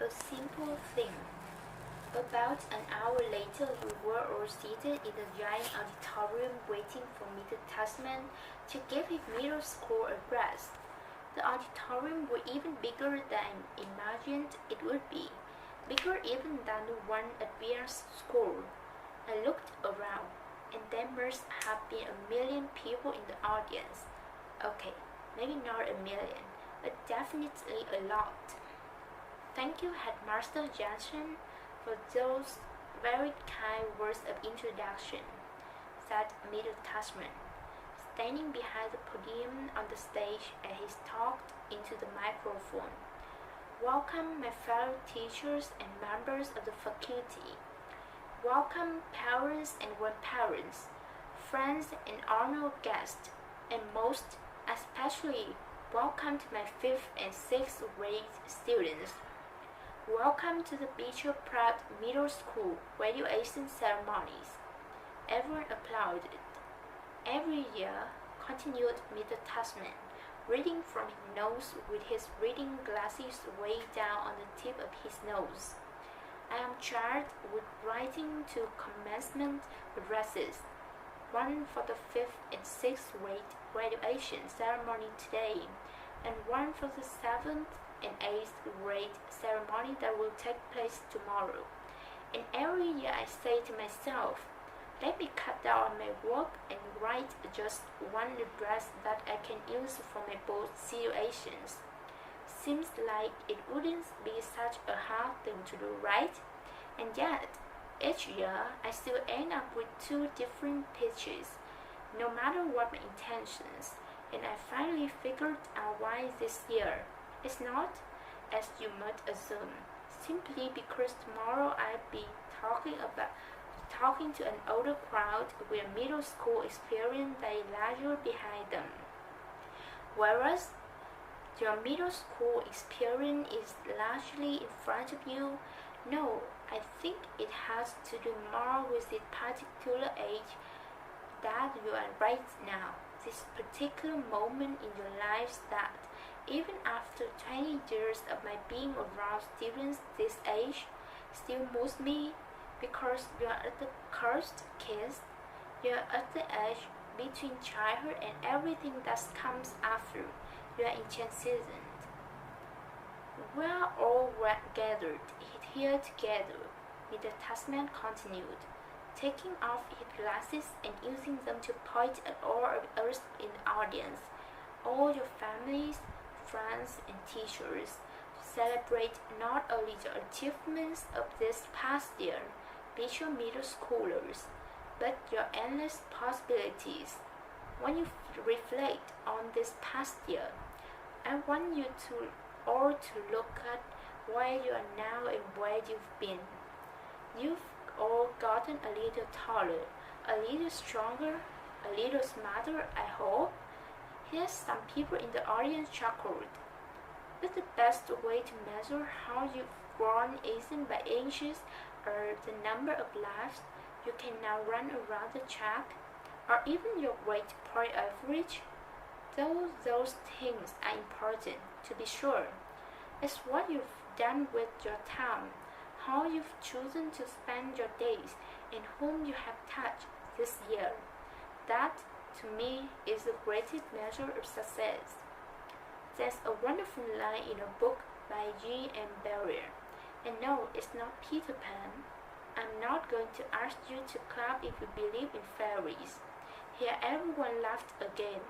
a simple thing. About an hour later, we were all seated in the giant auditorium waiting for Mr. Tasman to give his middle school address. The auditorium was even bigger than I imagined it would be, bigger even than the one at Bian's school. I looked around, and there must have been 1,000,000 people in the audience. Okay, maybe not 1,000,000, but definitely a lot. Thank you, Headmaster Johnson, for those very kind words of introduction, said Mr. Tasman, standing behind the podium on the stage as he talked into the microphone. Welcome, my fellow teachers and members of the faculty. Welcome, parents and grandparents, friends and honored guests, and most especially, welcome to my 5th and 6th grade students. Welcome to the Beecher Pratt Middle School graduation ceremonies. Everyone applauded. Every year, continued Mr. Tasman, reading from his nose with his reading glasses way down on the tip of his nose. I am charged with writing 2 commencement addresses, one for the 5th and 6th grade graduation ceremony today, and one for the 7th and 8th grade ceremony that will take place tomorrow. And every year I say to myself, let me cut down my work and write just one address that I can use for my both situations. Seems like it wouldn't be such a hard thing to do, right? And yet, each year I still end up with 2 different pitches, no matter what my intentions, and I finally figured out why this year. It's not, as you might assume, simply because tomorrow I'll be talking to an older crowd with middle school experience that is larger behind them. Whereas your middle school experience is largely in front of you, no, I think it has to do more with this particular age that you are right now, this particular moment in your lives that, even after 20 years of my being around students this age, still moves me, because you are at the cursed kids, you are at the edge between childhood and everything that comes after. You are in transition. We are all gathered here together, Mr. Tasman continued, taking off his glasses and using them to point at all of us in the audience, all your families, friends, and teachers, to celebrate not only the achievements of this past year, Beecher Middle Schoolers, but your endless possibilities. When you reflect on this past year, I want you all to look at where you are now and where you've been. You've all gotten a little taller, a little stronger, a little smarter, I hope. Yes, some people in the audience chuckled. But the best way to measure how you've grown isn't by inches or the number of laps you can now run around the track, or even your weight per average. Though those things are important, to be sure. It's what you've done with your time, how you've chosen to spend your days, and whom you have touched this year. That, to me, is the greatest measure of success. There's a wonderful line in a book by G. M. Barrier. And no, it's not Peter Pan. I'm not going to ask you to clap if you believe in fairies. Here everyone laughed again.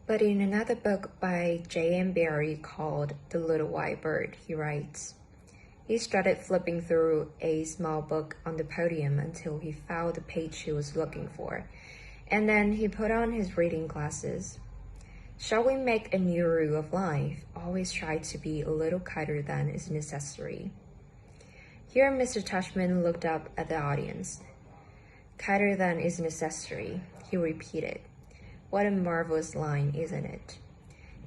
But in another book by J. M. Barrie called The Little White Bird, he writes, he started flipping through a small book on the podium until he found the page he was looking for, and then he put on his reading glasses. Shall we make a new rule of life? Always try to be a little kinder than is necessary. Here Mr. Tasman looked up at the audience. Kinder than is necessary, he repeated. What a marvelous line, isn't it?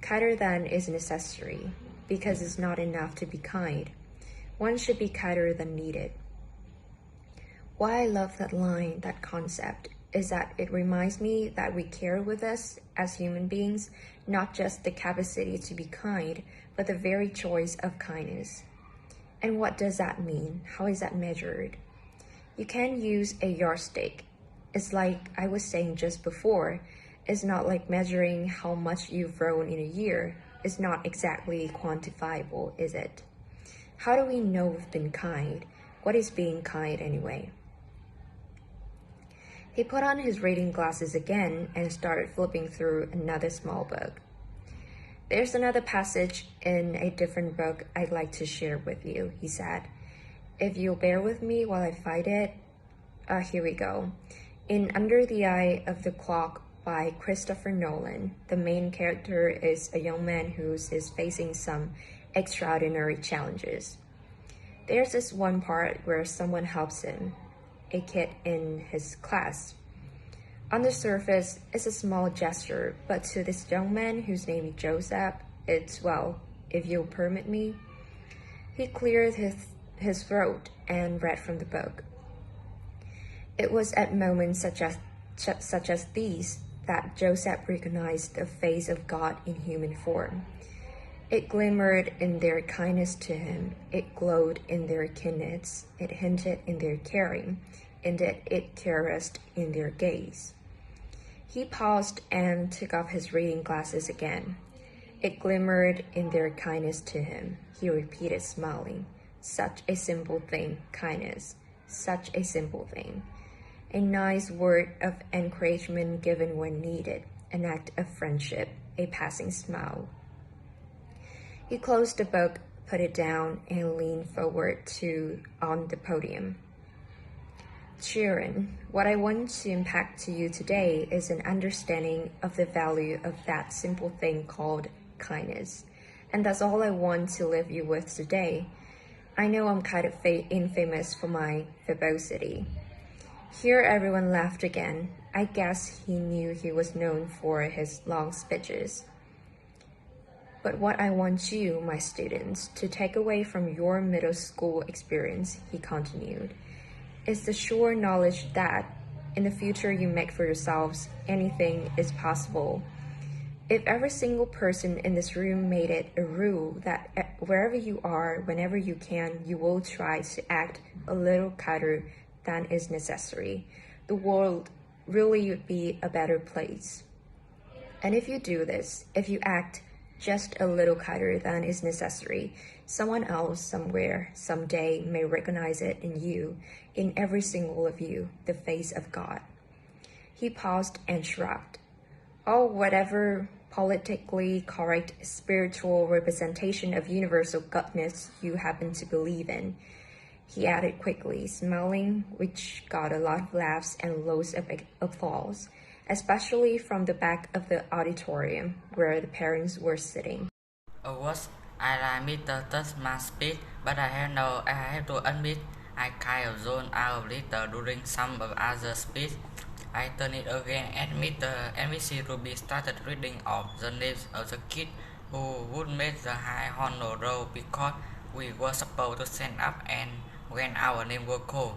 Kinder than is necessary, because it's not enough to be kind. One should be kinder than needed. Why I love that line, that concept, is that it reminds me that we carry with us as human beings not just the capacity to be kind, but the very choice of kindness. And what does that mean? How is that measured? You can't use a yardstick. It's like I was saying just before, it's not like measuring how much you've grown in a year. It's not exactly quantifiable, is it? How do we know we've been kind? What is being kind anyway? He put on his reading glasses again and started flipping through another small book. There's another passage in a different book I'd like to share with you, he said. If you'll bear with me while I find it, here we go. In Under the Eye of the Clock by Christopher Nolan, the main character is a young man who is facing some extraordinary challenges. There's this one part where someone helps him, a kid in his class. On the surface, it's a small gesture, but to this young man whose name is Joseph, it's, well, if you'll permit me. He cleared his throat and read from the book. It was at moments such as these that Joseph recognized the face of God in human form. It glimmered in their kindness to him, it glowed in their keenness, it hinted in their caring, and it caressed in their gaze. He paused and took off his reading glasses again. It glimmered in their kindness to him, he repeated, smiling. Such a simple thing, kindness. Such a simple thing. A nice word of encouragement given when needed, an act of friendship, a passing smile. He closed the book, put it down, and leaned forward on the podium. Children, what I want to impact to you today is an understanding of the value of that simple thing called kindness. And that's all I want to leave you with today. I know I'm kind of infamous for my verbosity. Here everyone laughed again. I guess he knew he was known for his long speeches. But what I want you, my students, to take away from your middle school experience, he continued, is the sure knowledge that in the future you make for yourselves, anything is possible. If every single person in this room made it a rule that wherever you are, whenever you can, you will try to act a little kinder than is necessary, the world really would be a better place. And if you do this, if you act just a little kinder than is necessary, someone else, somewhere, someday may recognize it in you, in every single of you, the face of God. He paused and shrugged. Oh, whatever politically correct spiritual representation of universal goodness you happen to believe in, he added quickly, smiling, which got a lot of laughs and loads of applause, especially from the back of the auditorium where the parents were sitting. I like Mr. Tussman's speech, but I have to admit, I kind of zoned out a little during some of other speech. I turned it again at Mr. NBC Ruby started reading off the names of the kids who would make the high honor roll because we were supposed to stand up and when our name was called.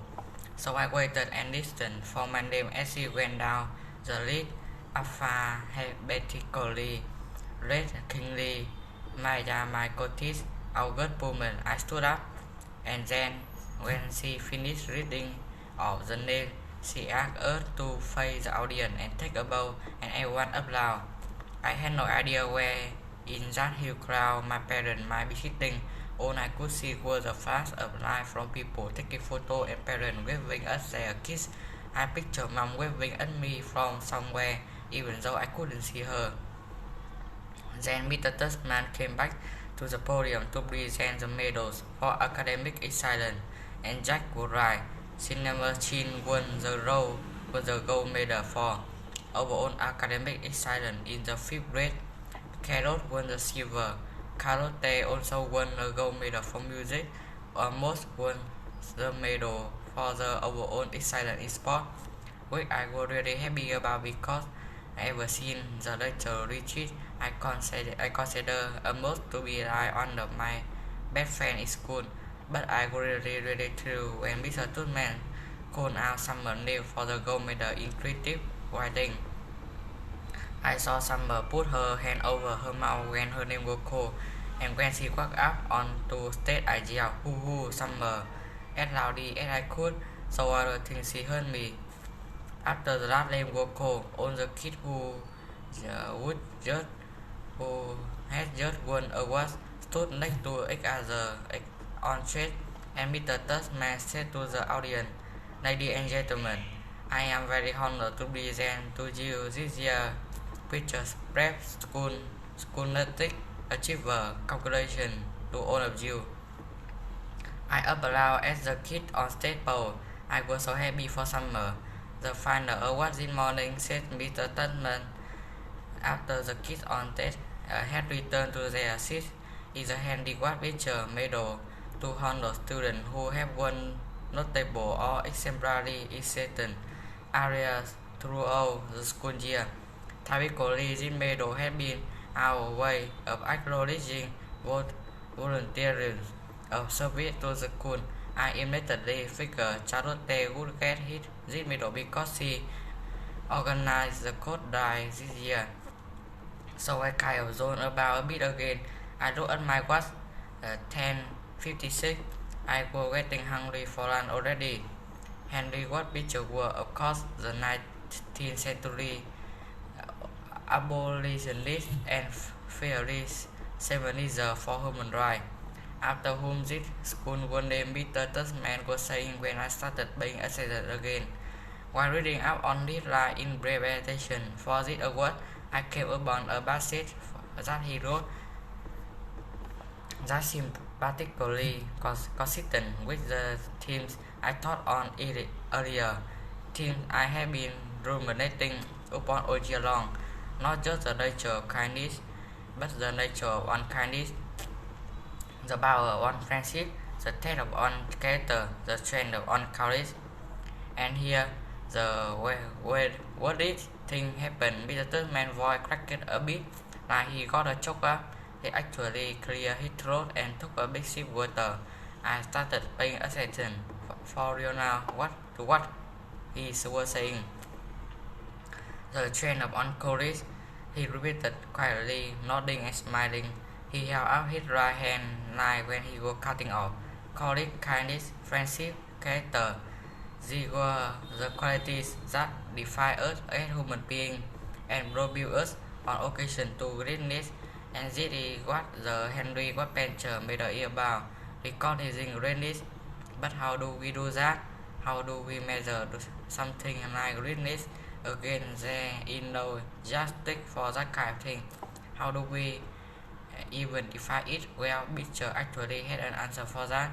So I waited and listened for my name as he went down the list, alphabetically, Red Kingley, Maya Mycotis, August Pullman. I stood up, and then when she finished reading all the names, she asked us to face the audience and take a bow, and everyone applauded. I had no idea where in that huge crowd my parents might be sitting. All I could see was a flash of light from people taking photos and parents waving at their kids. I pictured Mom waving at me from somewhere, even though I couldn't see her. Then Mr. Tussman came back to the podium to present the medals for academic excellence, and Jack was right. Cinema Chin won the gold medal for overall academic excellence in the 5th grade. Carol won the silver. Carote also won the gold medal for music. Almost won the medal for the overall excellence in sport, which I was really happy about because ever since the lecture retreat, I consider almost to be like one of my best friends in school. But I was really thrilled when Mr. Tussman called out Summer name for the gold medal in creative writing. I saw Summer put her hand over her mouth when her name was called, And when she walked up onto stage, I yelled, "Hoo-hoo, summer," as loudly as I could, so I don't think she heard me. After the last lame vocal, all the kids who had just won awards stood next to each other on stage, and Mr. Tussman said to the audience, "Ladies and gentlemen, I am very honored to present to you this year's Pictures Prep Scholastic Achiever Congratulations to all of you." I applauded as the kid on stage bowed. I was so happy for summer. The final award this morning, said Mr. Tussman, after the kids on stage had returned to their seats, is a handicap picture medal to honor students who have won notable or exemplary in certain areas throughout the school year. Typically, this medal has been our way of acknowledging volunteers of service to the school. I immediately figured Charlotte would get this medal because she organized the court drive this year. So I kind of zoned about a bit again. I looked at my watch, 10:56. I was getting hungry for lunch already. Henry Watt pictures were, of course, the 19th century abolitionists and fierce feminists for human rights, after whom this school was named. Mr. Tussman was saying when I started being excited again. While reading up on this line in preparation for this award, I came upon a passage that he wrote that seemed particularly consistent with the themes I thought on earlier, themes I have been ruminating upon all year long, not just the nature of kindness, but the nature of unkindness, the power of friendship, the test of character, the strength of courage. And here, the weirdest thing happened. Mr. Tussman's voice cracked a bit, like he got a choke up. He actually cleared his throat and took a big sip of water. I started paying attention. For real now, what he was saying. The trend of courage, he repeated quietly, nodding and smiling. He held out his right hand like when he was cutting off. Courage, kindness, friendship, character. These were the qualities that define us as human beings and propel us on occasion to greatness. And this is what the Henry Watt Picture medal is about, recognizing greatness. But how do we do that? How do we measure something like greatness? Again, there is no yardstick for that kind of thing. How do we even define it? Well, Picture actually had an answer for that.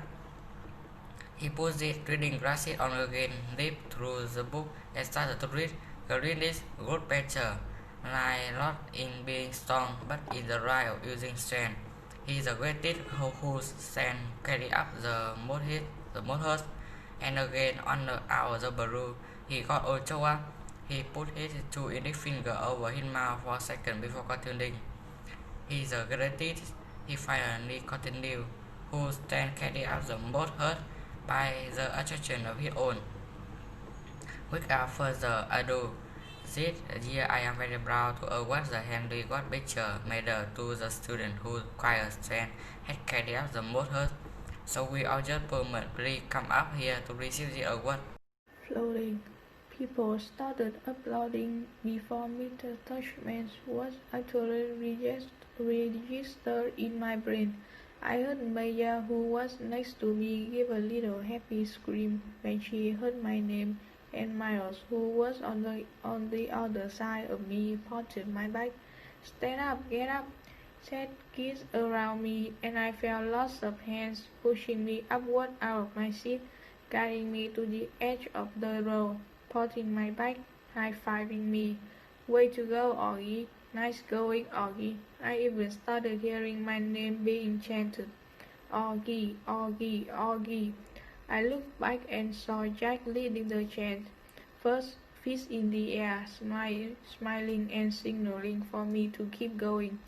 He put his reading glasses on again, leafed through the book, and started to read. Greatness, good Picture, lies not in being strong, but in the right of using strength. He is the greatest whose strength carry up the most. And again, out of the blue, he got all choked up. He put his two index fingers over his mouth for a second before continuing. He is the greatest, he finally continued, whose strength carry up the most hurt by the attraction of his own. Without further ado, this year I am very proud to award the Henry Watt Picture medal to the student whose quiet strength had carried out the most hurt. So we all just permanently come up here to receive the award. Floating. People started applauding before Mr. Tussman's was actually registered in my brain. I heard Maya, who was next to me, give a little happy scream when she heard my name, and Miles, who was on the other side of me, pointed my back. "Stand up, get up," said kids around me, and I felt lots of hands pushing me upward out of my seat, guiding me to the edge of the row, patting my back, high-fiving me. "Way to go, Augie. Nice going, Augie." I even started hearing my name being chanted. "Augie, Augie, Augie." I looked back and saw Jack leading the chant, first fist in the air, smiling and signaling for me to keep going,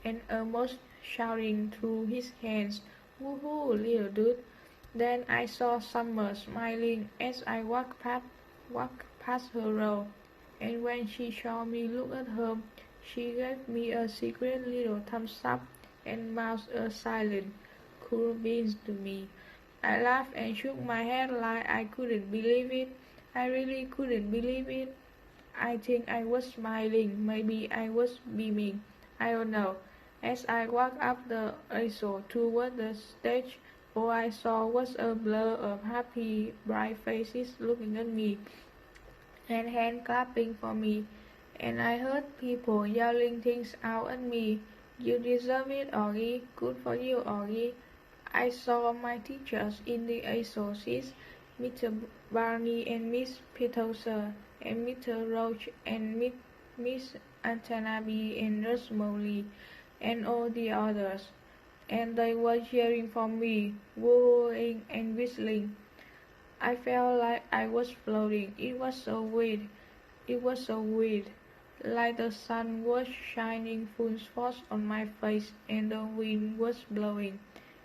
and almost shouting through his hands, "Woohoo, little dude." Then I saw Summer smiling as I walked past her row, and when she saw me look at her, she gave me a secret little thumbs up and mouthed a silent, cool beans to me. I laughed and shook my head like I couldn't believe it. I really couldn't believe it. I think I was smiling, maybe I was beaming, I don't know. As I walked up the aisle toward the stage, all I saw was a blur of happy, bright faces looking at me, and hands clapping for me, and I heard people yelling things out at me. You deserve it, Augie. Good for you, Augie. I saw my teachers in the associates, Mr. Barney and Miss Peterson, and Mr. Roach and Miss Antanabi and Rosemary, and all the others, and they were cheering for me, wooing and whistling. I felt like I was floating. It was so weird. It was so weird. Like the sun was shining full force on my face and the wind was blowing.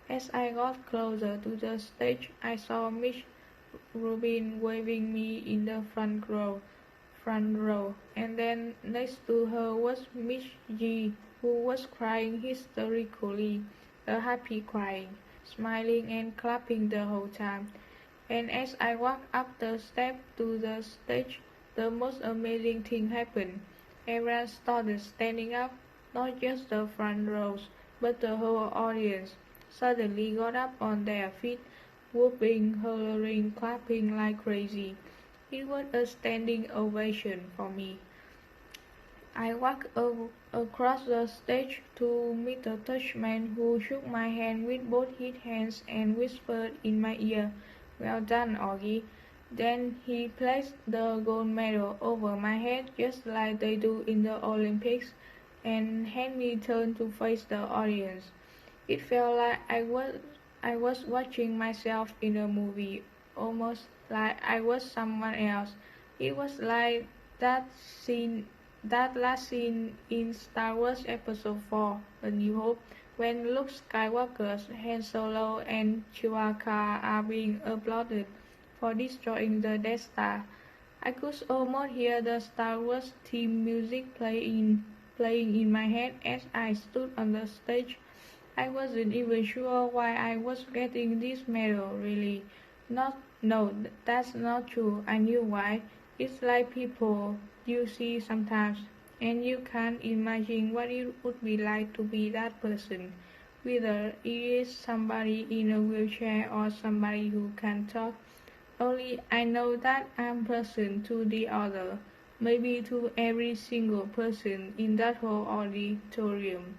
As I got closer to the stage, I saw Miss Rubin waving me in the front row, and then next to her was Miss G, who was crying hysterically, a happy crying, smiling and clapping the whole time. And as I walked up the steps to the stage, the most amazing thing happened. Everyone started standing up, not just the front rows, but the whole audience suddenly got up on their feet, whooping, hollering, clapping like crazy. It was a standing ovation for me. I walked across the stage to meet the Dutchman, who shook my hand with both his hands and whispered in my ear, "Well done, Augie." Then he placed the gold medal over my head just like they do in the Olympics and had me turn to face the audience. It felt like I was watching myself in a movie, almost like I was someone else. It was like that last scene in Star Wars Episode 4, A New Hope, when Luke Skywalker, Han Solo, and Chewbacca are being applauded for destroying the Death Star. I could almost hear the Star Wars theme music playing in my head as I stood on the stage. I wasn't even sure why I was getting this medal, really. No, that's not true. I knew why. It's like people you see sometimes, and you can't imagine what it would be like to be that person, whether it is somebody in a wheelchair or somebody who can talk. Only I know that I'm person to the other, maybe to every single person in that whole auditorium.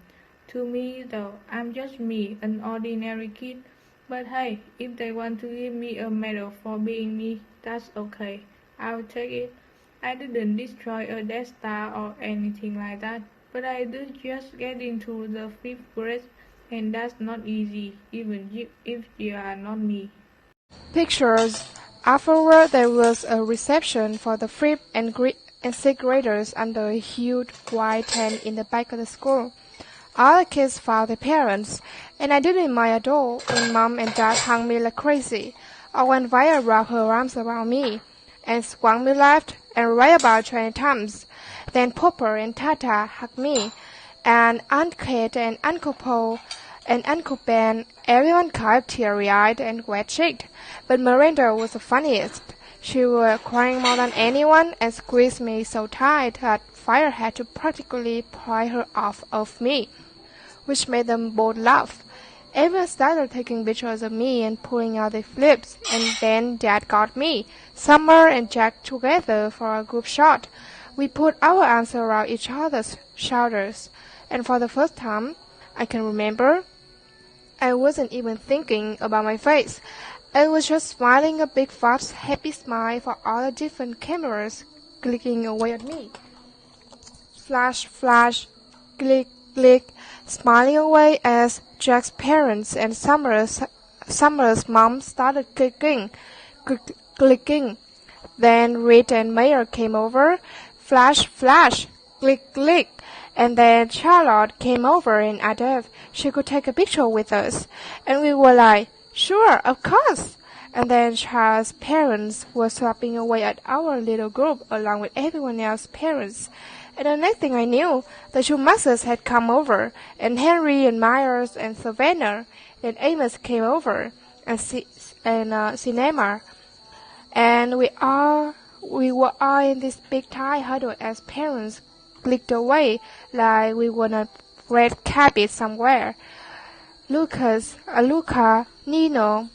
To me, though, I'm just me, an ordinary kid. But hey, if they want to give me a medal for being me, that's okay. I'll take it. I didn't destroy a Death Star or anything like that, but I did just get into the 5th grade, and that's not easy, even if you are not me. Pictures. Afterward, there was a reception for the 5th and 6th graders under a huge white tent in the back of the school. All the kids found their parents, and I didn't mind at all when Mom and Dad hung me like crazy, or when Vaya wrapped her arms around me and swung me left and right about 20 times. Then Popper and Tata hugged me, and Aunt Kate and Uncle Paul and Uncle Ben, everyone got teary-eyed and wet-cheeked, but Miranda was the funniest. She was crying more than anyone and squeezed me so tight that Fire had to practically pry her off of me, which made them both laugh. Everyone started taking pictures of me and pulling out their flips, and then Dad got me, Summer and Jack together for a group shot. We put our arms around each other's shoulders, and for the first time I can remember, I wasn't even thinking about my face. I was just smiling a big fat happy smile for all the different cameras clicking away at me. Flash, flash, click, click, smiling away as Jack's parents and Summer's mom started clicking. Then Reed and Mayer came over. Flash, flash, click, click. And then Charlotte came over and asked if she could take a picture with us. And we were like, sure, of course. And then Charles' parents were swapping away at our little group along with everyone else's parents. And the next thing I knew, the two Maxes had come over, and Henry and Myers and Savannah, and Amos came over, and Cinema, and we were all in this big tight huddle as parents clicked away like we were a red carpet somewhere. Luca, Nino,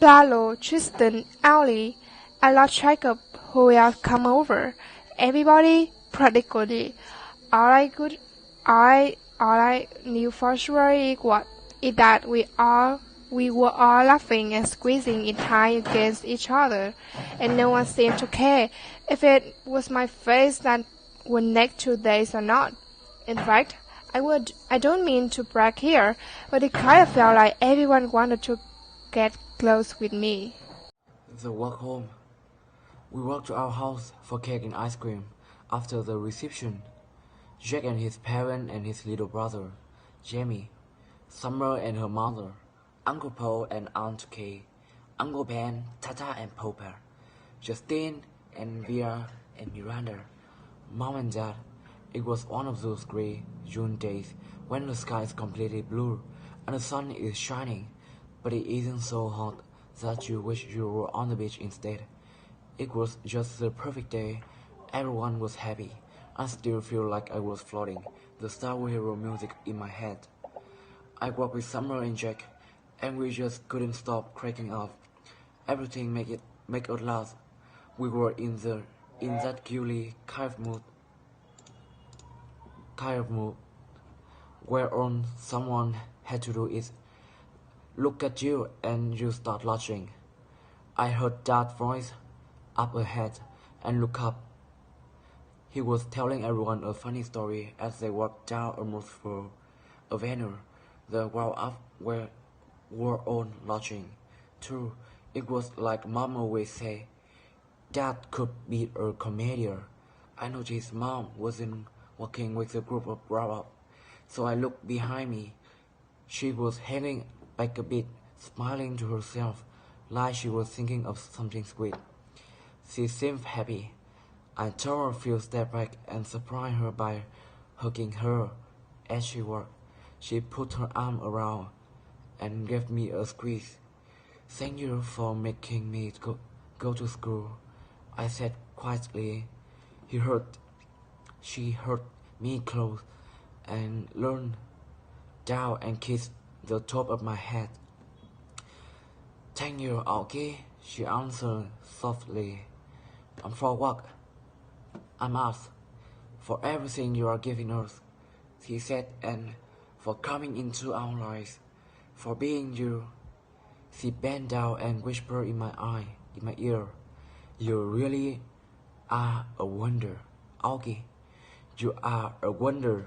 Lalo, Tristan, Ali, I lost track of who else come over. Everybody, practically. All I knew for sure is that we were all laughing and squeezing it tight against each other, and no one seemed to care if it was my face that were next 2 days or not. In fact, I don't mean to brag here, but it kind of felt like everyone wanted to get close with me. The walk home. We walked to our house for cake and ice cream. After the reception, Jack and his parents and his little brother, Jamie, Summer and her mother, Uncle Paul and Aunt Kay, Uncle Ben, Tata and Popper, Justine and Vera and Miranda, Mom and Dad. It was one of those gray June days when the sky is completely blue and the sun is shining, but it isn't so hot that you wish you were on the beach instead. It was just the perfect day. Everyone was happy. I still feel like I was floating, the Star Wars hero music in my head. I walked with Summer and Jack, and we just couldn't stop cracking up. Everything make us laugh. We were in that guilty kind of mood where all someone had to do is look at you and you start laughing. I heard Dad's voice up ahead and looked up. He was telling everyone a funny story as they walked down a Mossville avenue. The crowd up were all laughing too. It was like Mom always say, Dad could be a comedian. I noticed Mom wasn't walking with a group of grown-ups, so I looked behind me. She was hanging back a bit, smiling to herself, like she was thinking of something sweet. She seemed happy. I took a few steps back and surprised her by hugging her as she walked. She put her arm around and gave me a squeeze. Thank you for making me go to school, I said quietly. She held me close and leaned down and kissed the top of my head. Thank you, Aoki, she answered softly. And for what? I'm asked. For everything you are giving us, she said, and for coming into our lives, for being you. She bent down and whispered in my ear, you really are a wonder, Aoki. You are a wonder.